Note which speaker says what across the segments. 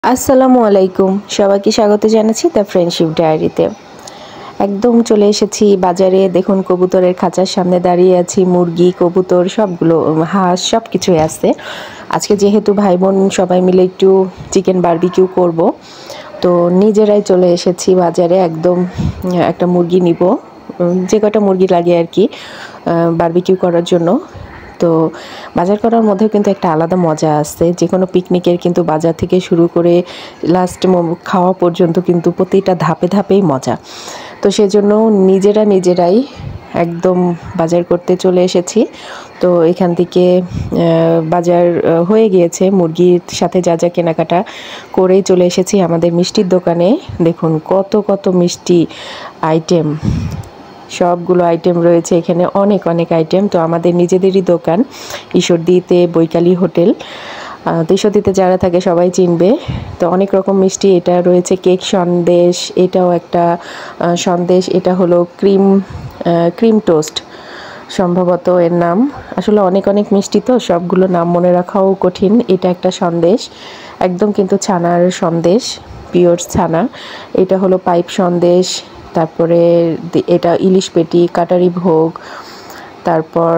Speaker 1: আসসালামু আলাইকুম, সবাইকে স্বাগত জানাচ্ছি দ্য ফ্রেন্ডশিপ ডায়েরিতে। একদম চলে এসেছি বাজারে। দেখুন, কবুতরের খাঁচার সামনে দাঁড়িয়ে আছি। মুরগি, কবুতর সবগুলো, হাঁস সব কিছুই আছে। আজকে যেহেতু ভাই বোন সবাই মিলে একটু চিকেন বারবিকিউ করব, তো নিজেরাই চলে এসেছি বাজারে। একদম একটা মুরগি নিব, যে কটা মুরগি লাগে আর কি বারবিকিউ করার জন্য। তো বাজার করার মধ্যেও কিন্তু একটা আলাদা মজা আছে। যে কোনো পিকনিকের কিন্তু বাজার থেকে শুরু করে লাস্ট খাওয়া পর্যন্ত কিন্তু প্রতিটা ধাপে ধাপেই মজা। তো সেজন্য নিজেরাই একদম বাজার করতে চলে এসেছি। তো এখান থেকে বাজার হয়ে গিয়েছে, মুরগির সাথে যা যা কেনাকাটা করেই চলে এসেছি আমাদের মিষ্টির দোকানে। দেখুন কত কত মিষ্টি আইটেম, সবগুলো আইটেম রয়েছে এখানে, অনেক অনেক আইটেম। তো আমাদের নিজেদেরই দোকান, ঈশ্বরদীতে বৈকালী হোটেল। তো ঈশ্বরদীতে যারা থাকে সবাই চিনবে। তো অনেক রকম মিষ্টি, এটা রয়েছে কেক সন্দেশ, এটাও একটা সন্দেশ, এটা হলো ক্রিম টোস্ট সম্ভবত এর নাম। আসলে অনেক অনেক মিষ্টি, তো সবগুলো নাম মনে রাখাও কঠিন। এটা একটা সন্দেশ, একদম কিন্তু ছানার সন্দেশ, পিওর ছানা। এটা হলো পাইপ সন্দেশ, তারপরে এটা ইলিশ পেটি, কাটারি ভোগ। তারপর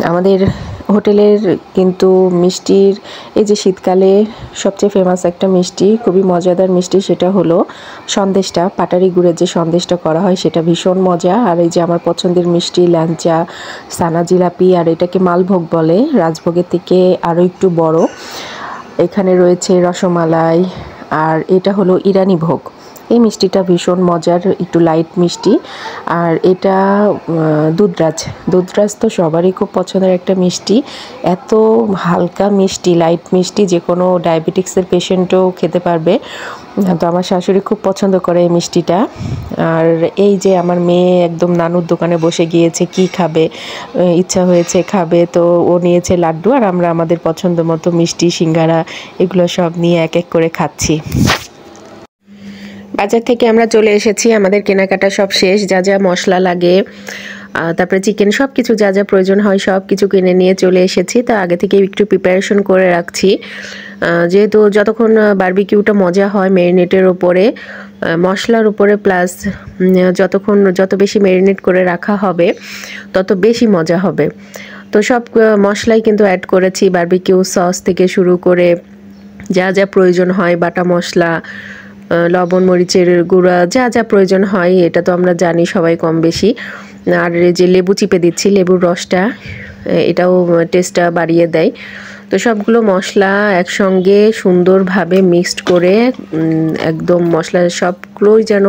Speaker 1: আমাদের হোটেলের কিন্তু মিষ্টির, এই যে শীতকালে সবচেয়ে ফেমাস একটা মিষ্টি, খুবই মজাদার মিষ্টি, সেটা হলো সন্দেশটা। পাটারি গুড়ের যে সন্দেশটা করা হয় সেটা ভীষণ মজা। আর এই যে আমার পছন্দের মিষ্টি ল্যাংচা, সানা জিলাপি, আর এটাকে মালভোগ বলে, রাজভোগের থেকে আরও একটু বড়। এখানে রয়েছে রসমালাই, আর এটা হলো ইরানি ভোগ। এই মিষ্টিটা ভীষণ মজার, একটু লাইট মিষ্টি। আর এটা দুধরাজ তো সবারই খুব পছন্দের একটা মিষ্টি। এত হালকা মিষ্টি, লাইট মিষ্টি, যে কোনো ডায়াবেটিক্সের পেশেন্টও খেতে পারবে। তো আমার শাশুড়ি খুব পছন্দ করে এই মিষ্টিটা। আর এই যে আমার মেয়ে একদম নানুর দোকানে বসে গিয়েছে, কি খাবে, ইচ্ছা হয়েছে খাবে, তো ও নিয়েছে লাড্ডু, আর আমরা আমাদের পছন্দ মতো মিষ্টি, সিঙ্গারা, এগুলো সব নিয়ে এক এক করে খাচ্ছি। বাজার থেকে আমরা চলে এসেছি, আমাদের কেনাকাটা সব শেষ। যা যা মশলা লাগে, তারপরে চিকেন, সব কিছু যা যা প্রয়োজন হয় সব কিছু কিনে নিয়ে চলে এসেছি। তো আগে থেকে একটু প্রিপারেশন করে রাখছি, যেহেতু যতক্ষণ বারবিকিউটা মজা হয় ম্যারিনেটের ওপরে, মশলার উপরে, প্লাস যত বেশি ম্যারিনেট করে রাখা হবে তত বেশি মজা হবে। তো সব মশলাই কিন্তু অ্যাড করেছি, বারবিকিউ সস থেকে শুরু করে যা যা প্রয়োজন হয়, বাটা মশলা, লবণ, মরিচের গুঁড়া, যা যা প্রয়োজন হয়, এটা তো আমরা জানি সবাই কম বেশি। আর যে লেবু চিপে দিচ্ছি, লেবুর রসটা, এটাও টেস্টটা বাড়িয়ে দেয়। তো সবগুলো মশলা একসঙ্গে সুন্দরভাবে মিক্সড করে, একদম মশলা সবগুলোই যেন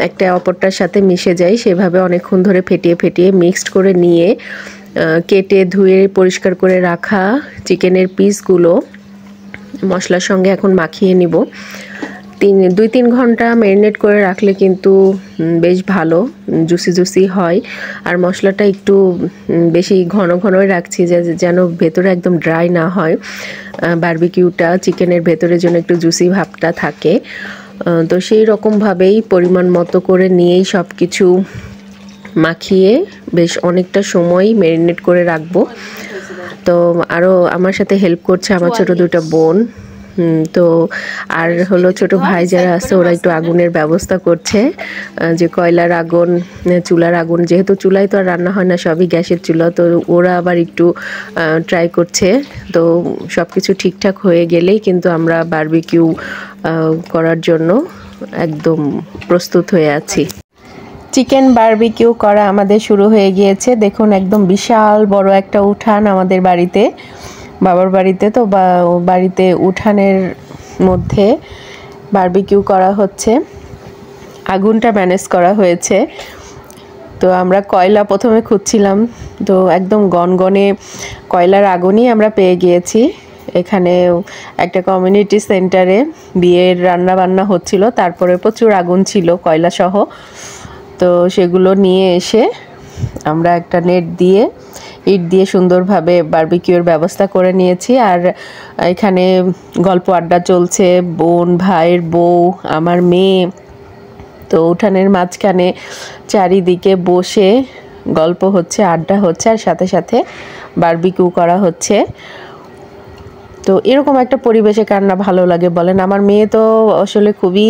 Speaker 1: একটা অপরটার সাথে মিশে যায়, সেভাবে অনেকক্ষণ ধরে ফেটিয়ে মিক্সড করে নিয়ে কেটে ধুয়ে পরিষ্কার করে রাখা চিকেনের পিসগুলো মশলার সঙ্গে এখন মাখিয়ে নিব। 2-3 ঘন্টা ম্যারিনেট করে রাখলে কিন্তু বেশ ভালো জুসি হয়। আর মশলাটা একটু বেশি ঘনই রাখছি, যেন ভেতরে একদম ড্রাই না হয়। বারবিকিউটা চিকেনের ভেতরে যেন একটু জুসি ভাবটা থাকে। তো সেই রকমভাবেই পরিমাণ মতো করে নিয়েই সব কিছু মাখিয়ে বেশ অনেকটা সময় ম্যারিনেট করে রাখবো। তো আরও আমার সাথে হেল্প করছে আমার ছোট দুটো বোন। তো আর হলো ছোট ভাই যারা আছে, ওরা একটু আগুনের ব্যবস্থা করছে, যে কয়লার আগুন, চুলার আগুন, যেহেতু চুলায় তো আর রান্না হয় না, সবই গ্যাসের চুলা, তো ওরা আবার একটু ট্রাই করছে। তো সব কিছু ঠিকঠাক হয়ে গেলেই কিন্তু আমরা বারবিকিউ করার জন্য একদম প্রস্তুত হয়ে আছি। চিকেন বারবিকিউ করা আমাদের শুরু হয়ে গিয়েছে। দেখুন একদম বিশাল বড় একটা উঠান আমাদের বাড়িতে, বাবার বাড়িতে। তো বাড়িতে উঠানের মধ্যে বারবিকিউ করা হচ্ছে, আগুনটা ম্যানেজ করা হয়েছে। তো আমরা কয়লা প্রথমে খুঁজছিলাম, তো একদম গনগনে কয়লার আগুনই আমরা পেয়ে গিয়েছি। এখানে একটা কমিউনিটি সেন্টারে বিয়ের রান্না বান্না হচ্ছিল, তারপরে প্রচুর আগুন ছিল কয়লা সহ। তো সেগুলো নিয়ে এসে আমরা একটা নেট দিয়ে, ইট দিয়ে সুন্দরভাবে বারবিকিউর ব্যবস্থা করে নিয়েছি। আর এখানে গল্প আড্ডা চলছে, বোন, ভাইয়ের বউ, আমার মেয়ে। তো উঠানের মাঝখানে চারিদিকে বসে গল্প হচ্ছে, আড্ডা হচ্ছে, আর সাথে সাথে বারবিকিউ করা হচ্ছে। তো এরকম একটা পরিবেশে কার না ভালো লাগে বলেন। আমার মেয়ে তো আসলে খুবই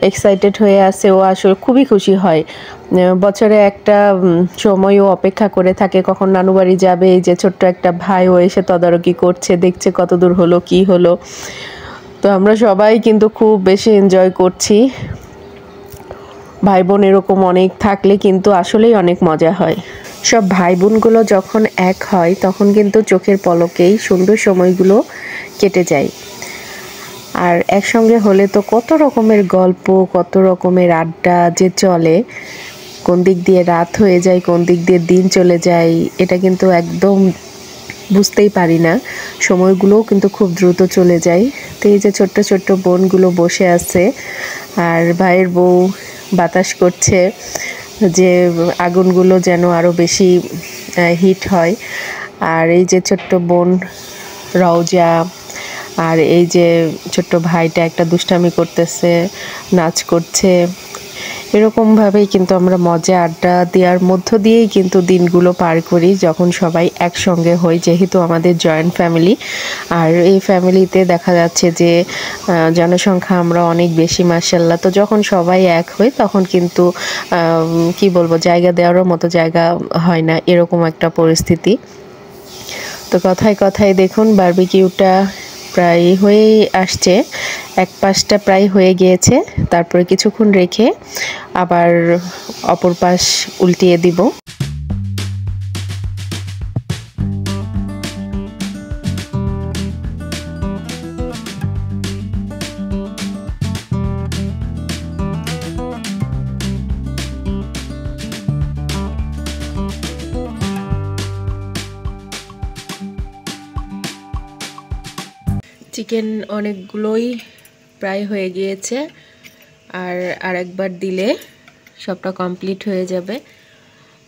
Speaker 1: এক্সাইটেড হয়ে আছে, ও আসলে খুবই খুশি হয়। বছরে একটা সময়ও অপেক্ষা করে থাকে কখন নানু বাড়ি যাবে। এই যে ছোট্ট একটা ভাই, ও এসে তদারকি করছে, দেখছে কত দূর হলো কি হলো। তো আমরা সবাই কিন্তু খুব বেশি এনজয় করছি। ভাই বোন এরকম অনেক থাকলে কিন্তু আসলেই অনেক মজা হয়। সব ভাই বোনগুলো যখন এক হয় তখন কিন্তু চোখের পলকেই সুন্দর সময়গুলো কেটে যায়। আর একসঙ্গে হলে তো কত রকমের গল্প, কত রকমের আড্ডা যে চলে, কোন দিক দিয়ে রাত হয়ে যায়, কোন দিক দিয়ে দিন চলে যায়, এটা কিন্তু একদম বুঝতেই পারি না। সময়গুলোও কিন্তু খুব দ্রুত চলে যায়। তো এই যে ছোট্ট ছোট্ট বোনগুলো বসে আছে আর ভাইয়ের বউ বাতাস করছে যে আগুনগুলো যেন আরও বেশি হিট হয়। আর এই যে ছোট্ট বোন রওজা, আর এই যে ছোট্ট ভাইটা একটা দুষ্টামি করতেছে, নাচ করছে। এরকমভাবেই কিন্তু আমরা মজা আড্ডা দেওয়ার মধ্য দিয়েই কিন্তু দিনগুলো পার করি যখন সবাই একসঙ্গে হই, যেহেতু আমাদের জয়েন্ট ফ্যামিলি। আর এই ফ্যামিলিতে দেখা যাচ্ছে যে জনসংখ্যা আমরা অনেক বেশি মাশাআল্লাহ। তো যখন সবাই এক হই তখন কিন্তু কি বলবো, জায়গা দেওয়ারও মতো জায়গা হয় না, এরকম একটা পরিস্থিতি। তো কথায় কথায় দেখুন বারবিকিউটা প্রায় হয়েই আসছে, এক পাশটা প্রায় হয়ে গিয়েছে। তারপরে কিছুক্ষণ রেখে আবার অপর পাশ উল্টিয়ে দিব। চিকেন অনেকগুলোই প্রায় হয়ে গিয়েছে, আর আরেকবার দিলে সবটা কমপ্লিট হয়ে যাবে।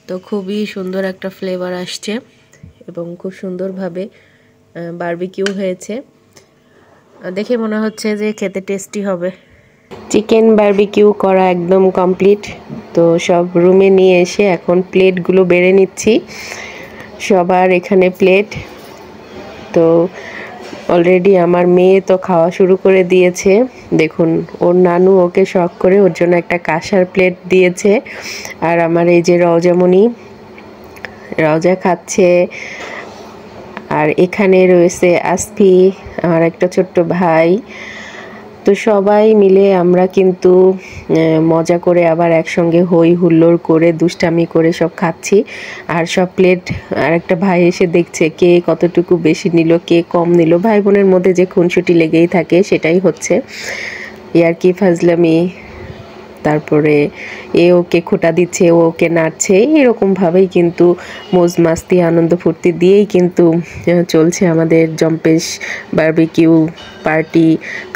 Speaker 1: তো খুবই সুন্দর একটা ফ্লেভার আসছে এবং খুব সুন্দরভাবে বারবিকিউ হয়েছে। দেখে মনে হচ্ছে যে খেতে টেস্টি হবে। চিকেন বারবিকিউ করা একদম কমপ্লিট। তো সব রুমে নিয়ে এসে এখন প্লেটগুলো বেড়ে নিচ্ছি। সবার এখানে প্লেট। তো অলরেডি আমার মেয়ে তো খাওয়া শুরু করে দিয়েছে। দেখুন, ওর নানু ওকে শখ করে ওর জন্য একটা কাঁসার প্লেট দিয়েছে। আর আমার এই যে রওজামণি, রওজা খাচ্ছে। আর এখানে রয়েছে আসফি, আমার একটা ছোট্ট ভাই। তো সবাই মিলে আমরা কিন্তু মজা করে আবার একসঙ্গে হই হুল্লোড় করে দুষ্টামি করে সব খাচ্ছি। আর সব প্লেট আর একটা ভাই এসে দেখছে কে কতটুকু বেশি নিল, কে কম নিল। ভাই বোনের মধ্যে যে খুনসুটি লেগেই থাকে, সেটাই হচ্ছে ইয়ার্কি ফাজলামি। তারপরে এ ওকে খোঁটা দিচ্ছে, ও ওকে নাড়ছে, এরকমভাবেই কিন্তু মৌজ মাস্তি আনন্দ ফুর্তি দিয়েই কিন্তু চলছে আমাদের জম্পেশ বারবিকিউ পার্টি,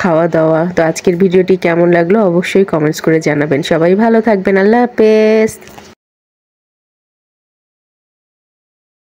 Speaker 1: খাওয়া দাওয়া। তো আজকের ভিডিওটি কেমন লাগলো অবশ্যই কমেন্টস করে জানাবেন। সবাই ভালো থাকবেন, আল্লাহ হাফেজ।